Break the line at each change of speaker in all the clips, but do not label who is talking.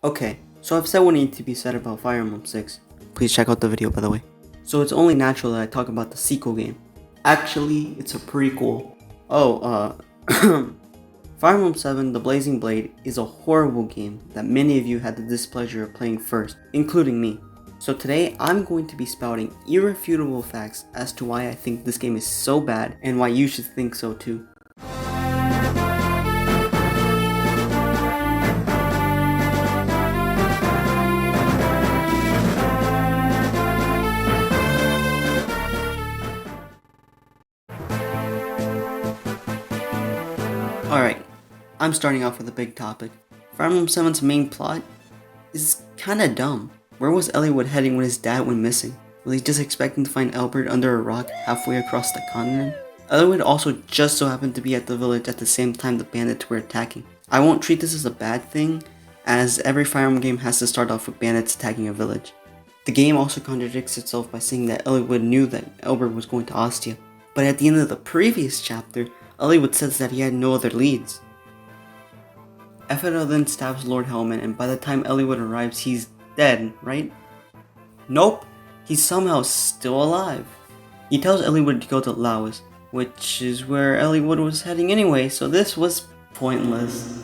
Okay, so I've said what needs to be said about Fire Emblem 6. Please check out the video, by the way. So it's only natural that I talk about the sequel game. Actually, it's a prequel. Fire Emblem 7 The Blazing Blade is a horrible game that many of you had the displeasure of playing first, including me. So today, I'm going to be spouting irrefutable facts as to why I think this game is so bad and why you should think so too. Alright, I'm starting off with a big topic. Fire Emblem 7's main plot is kinda dumb. Where was Eliwood heading when his dad went missing? Was he just expecting to find Albert under a rock halfway across the continent? Eliwood also just so happened to be at the village at the same time the bandits were attacking. I won't treat this as a bad thing, as every Fire Emblem game has to start off with bandits attacking a village. The game also contradicts itself by saying that Eliwood knew that Albert was going to Ostia, but at the end of the previous chapter, Eliwood says that he had no other leads. Ephidel then stabs Lord Hellman, and by the time Eliwood arrives, he's dead, right? Nope, he's somehow still alive. He tells Eliwood to go to Laos, which is where Eliwood was heading anyway, so this was pointless.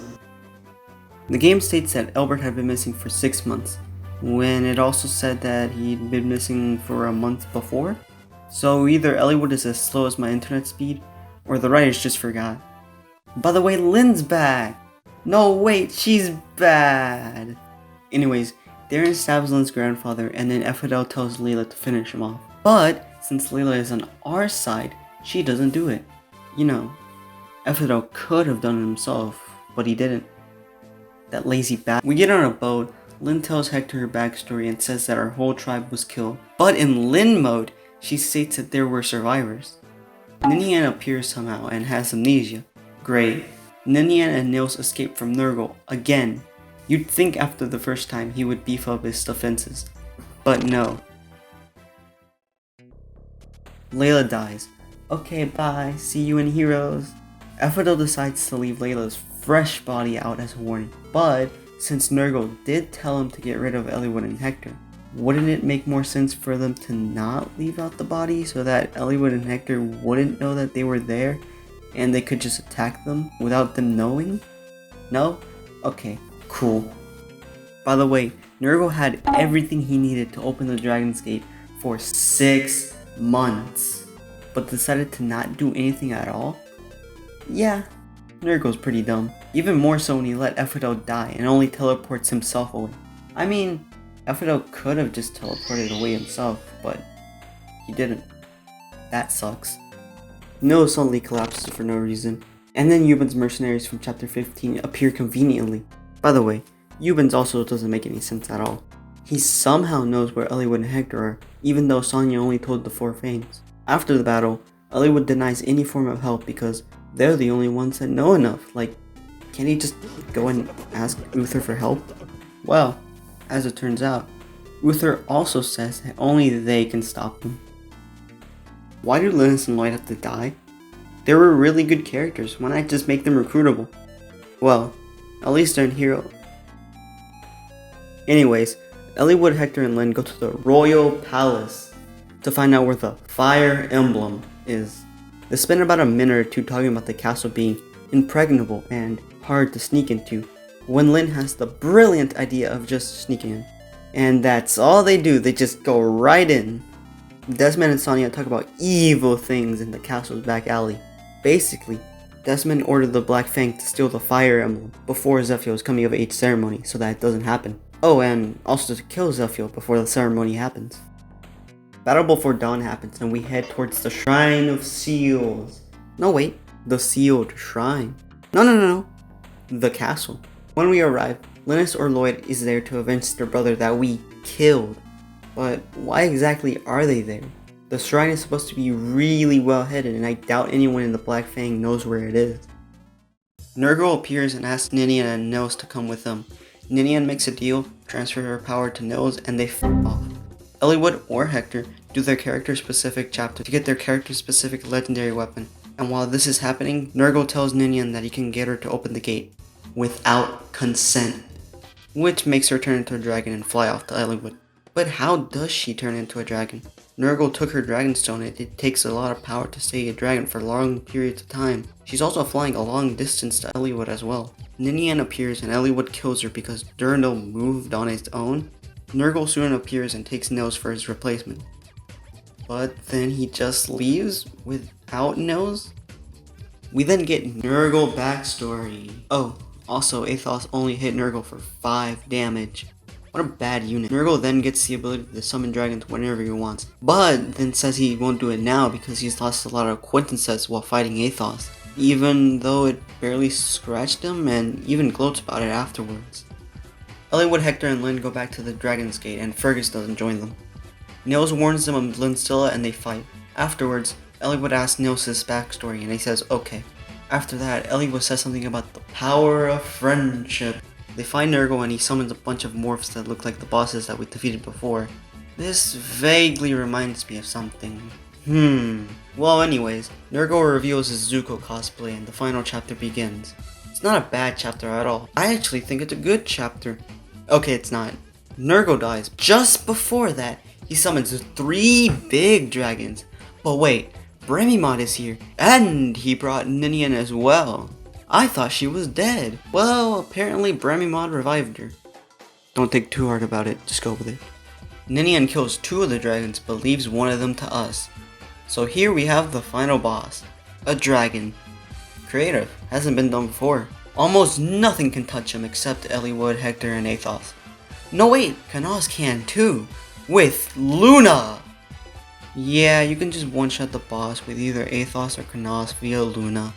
The game states that Albert had been missing for 6 months, when it also said that he'd been missing for a month before. So either Eliwood is as slow as my internet speed, or the writers just forgot. By the way, Lynn's back! No, wait, she's bad! Anyways, Darren stabs Lynn's grandfather, and then Ephidel tells Layla to finish him off. But, since Layla is on our side, she doesn't do it. You know, Ephidel could have done it himself, but he didn't. That lazy bat. We get on a boat, Lynn tells Hector her backstory and says that our whole tribe was killed. But in Lynn mode, she states that there were survivors. Ninian appears somehow and has amnesia. Great. Ninian and Nils escape from Nurgle again. You'd think after the first time he would beef up his defenses. But no. Layla dies. Okay, bye. See you in Heroes. Ephidel decides to leave Layla's fresh body out as a warning. But since Nurgle did tell him to get rid of Eliwood and Hector, wouldn't it make more sense for them to not leave out the body so that Eliwood and Hector wouldn't know that they were there and they could just attack them without them knowing? No? Okay, cool. By the way, Nurgle had everything he needed to open the Dragon's Gate for 6 months, but decided to not do anything at all? Yeah, Nurgle's pretty dumb. Even more so when he let Ephidel die and only teleports himself away. I mean, Ephidel could have just teleported away himself, but he didn't. That sucks. Noah suddenly collapses for no reason, and then Yuban's mercenaries from chapter 15 appear conveniently. By the way, Yuban's also doesn't make any sense at all. He somehow knows where Eliwood and Hector are, even though Sonya only told the Four Fangs. After the battle, Eliwood denies any form of help because they're the only ones that know enough. Like, can't he just go and ask Uther for help? Well, as it turns out, Uther also says that only they can stop them. Why do Linus and Lloyd have to die? They were really good characters, why not just make them recruitable? Well, at least they're in Hero. Anyways, Eliwood, Hector, and Lynn go to the Royal Palace to find out where the Fire Emblem is. They spend about a minute or two talking about the castle being impregnable and hard to sneak into, when Lynn has the brilliant idea of just sneaking in. And that's all they do, they just go right in. Desmond and Sonya talk about evil things in the castle's back alley. Basically, Desmond ordered the Black Fang to steal the Fire Emblem before Zephio's coming of age ceremony so that it doesn't happen. Oh, and also to kill Zephio before the ceremony happens. Battle Before Dawn happens and we head towards the Shrine of Seals. No wait, the Sealed Shrine. No. The castle. When we arrive, Linus or Lloyd is there to avenge their brother that we killed. But why exactly are they there? The shrine is supposed to be really well hidden and I doubt anyone in the Black Fang knows where it is. Nurgle appears and asks Ninian and Nils to come with them. Ninian makes a deal, transfers her power to Nils, and they f*** off. Eliwood or Hector do their character specific chapter to get their character specific legendary weapon. And while this is happening, Nurgle tells Ninian that he can get her to open the gate without consent. which makes her turn into a dragon and fly off to Elliewood. But how does she turn into a dragon? Nurgle took her dragonstone and it takes a lot of power to stay a dragon for long periods of time. She's also flying a long distance to Elliewood as well. Ninian appears and Elliewood kills her because Durandal moved on its own. Nurgle soon appears and takes Nils for his replacement. But then he just leaves without Nils? We then get Nurgle backstory. Oh, also Athos only hit Nurgle for 5 damage. What a bad unit. Nurgle then gets the ability to summon dragons whenever he wants, but then says he won't do it now because he's lost a lot of acquaintances while fighting Athos, even though it barely scratched him and even gloats about it afterwards. Elliewood, Hector, and Lynn go back to the Dragon's Gate and Fergus doesn't join them. Nils warns them of Lynstilla and they fight. Afterwards, Elliewood asks Nils his backstory and he says okay. After that, Elliewood says something about the power of friendship. They find Nurgle and he summons a bunch of morphs that look like the bosses that we defeated before. This vaguely reminds me of something. Well anyways, Nurgle reveals his Zuko cosplay and the final chapter begins. It's not a bad chapter at all. I actually think it's a good chapter. Okay, it's not. Nurgle dies. Just before that, he summons 3 big dragons. But wait, Bremimod is here, and he brought Ninian as well. I thought she was dead. Well, apparently Bremimod revived her. Don't think too hard about it, just go with it. Ninian kills 2 of the dragons, but leaves one of them to us. So here we have the final boss, a dragon. Creative, hasn't been done before. Almost nothing can touch him except Elliewood, Hector, and Athos. No wait, Kanos can too, with Luna! Yeah, you can just one-shot the boss with either Athos or Kanos via Luna.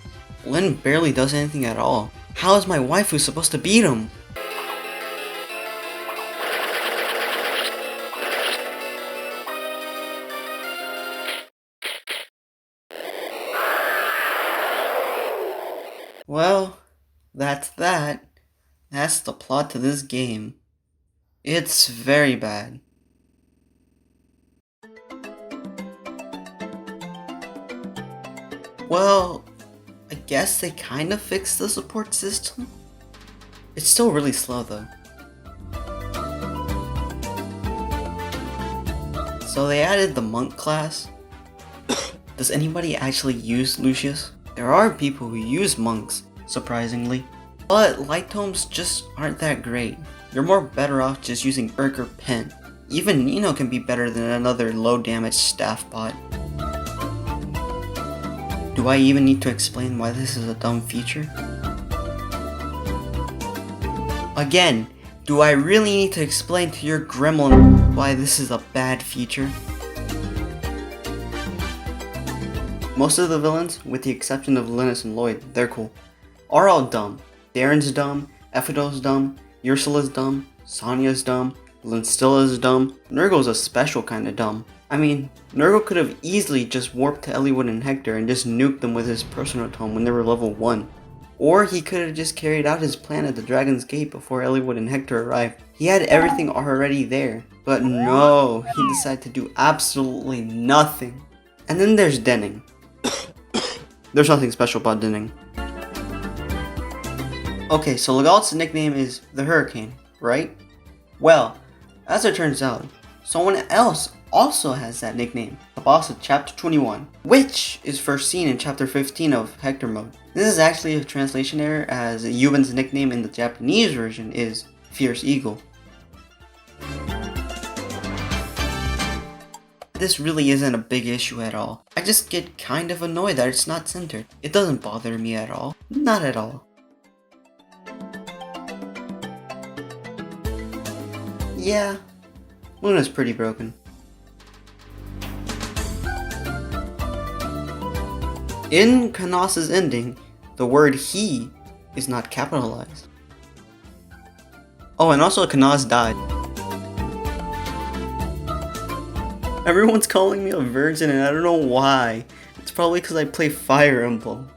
Lynn barely does anything at all. How is my waifu supposed to beat him? Well, that's that. That's the plot to this game. It's very bad. Well, I guess they kind of fixed the support system. It's still really slow though. So they added the monk class. Does anybody actually use Lucius? There are people who use monks, surprisingly. But light tomes just aren't that great. You're more better off just using Urk or Pen. Even Nino can be better than another low damage staff bot. Do I even need to explain why this is a dumb feature? Again, do I really need to explain to your gremlin why this is a bad feature? Most of the villains, with the exception of Linus and Lloyd, they're cool, are all dumb. Darren's dumb, Ephido's dumb, Ursula's dumb, Sonya's dumb, Lynstilla's dumb. Nurgle's a special kind of dumb. I mean, Nurgle could have easily just warped to Elliewood and Hector and just nuked them with his personal tome when they were level 1. Or he could have just carried out his plan at the Dragon's Gate before Elliewood and Hector arrived. He had everything already there. But no, he decided to do absolutely nothing. And then there's Denning. There's nothing special about Denning. Okay, so Legault's nickname is the Hurricane, right? Well, as it turns out, someone else also has that nickname, the boss of Chapter 21, which is first seen in Chapter 15 of Hector Mode. This is actually a translation error, as Yuban's nickname in the Japanese version is Fierce Eagle. This really isn't a big issue at all. I just get kind of annoyed that it's not centered. It doesn't bother me at all. Not at all. Yeah, Luna's pretty broken. In Kanos's ending, the word he is not capitalized. Oh, and also Kanos died. Everyone's calling me a virgin and I don't know why. It's probably because I play Fire Emblem.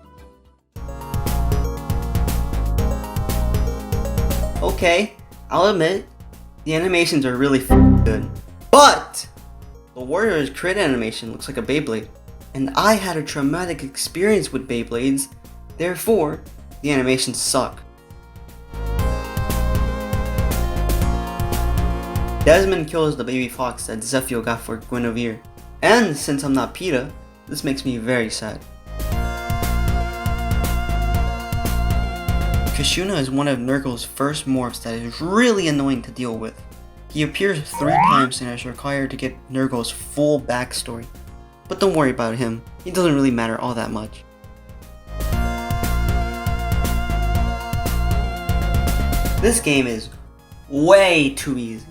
Okay, I'll admit, the animations are really good. But the Warrior's crit animation looks like a Beyblade. And I had a traumatic experience with Beyblades, therefore, the animations suck. Desmond kills the baby fox that Zephyr got for Guinevere. And since I'm not PETA, this makes me very sad. Kushuna is one of Nurgle's first morphs that is really annoying to deal with. He appears 3 times and is required to get Nurgle's full backstory. But don't worry about him, he doesn't really matter all that much. This game is way too easy.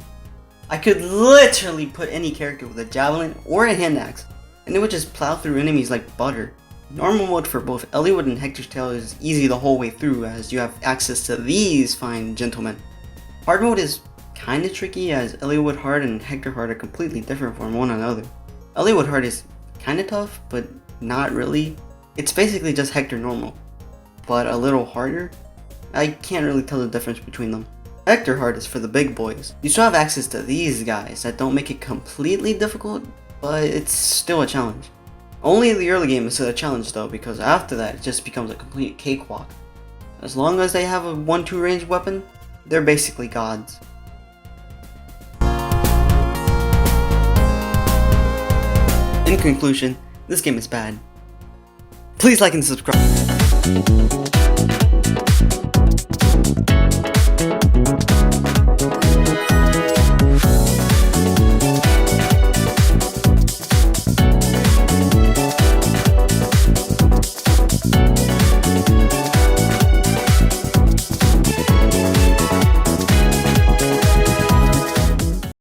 I could literally put any character with a javelin or a hand axe, and it would just plow through enemies like butter. Normal mode for both Eliwood and Hector's Tail is easy the whole way through as you have access to these fine gentlemen. Hard mode is kinda tricky as Eliwood Hard and Hector Hard are completely different from one another. Eliwood Hard is kinda tough, but not really. It's basically just Hector normal, but a little harder. I can't really tell the difference between them. Hector Hard is for the big boys. You still have access to these guys that don't make it completely difficult, but it's still a challenge. Only the early game is a challenge though, because after that it just becomes a complete cakewalk. As long as they have a 1-2 range weapon, they're basically gods. In conclusion, this game is bad. Please like and subscribe.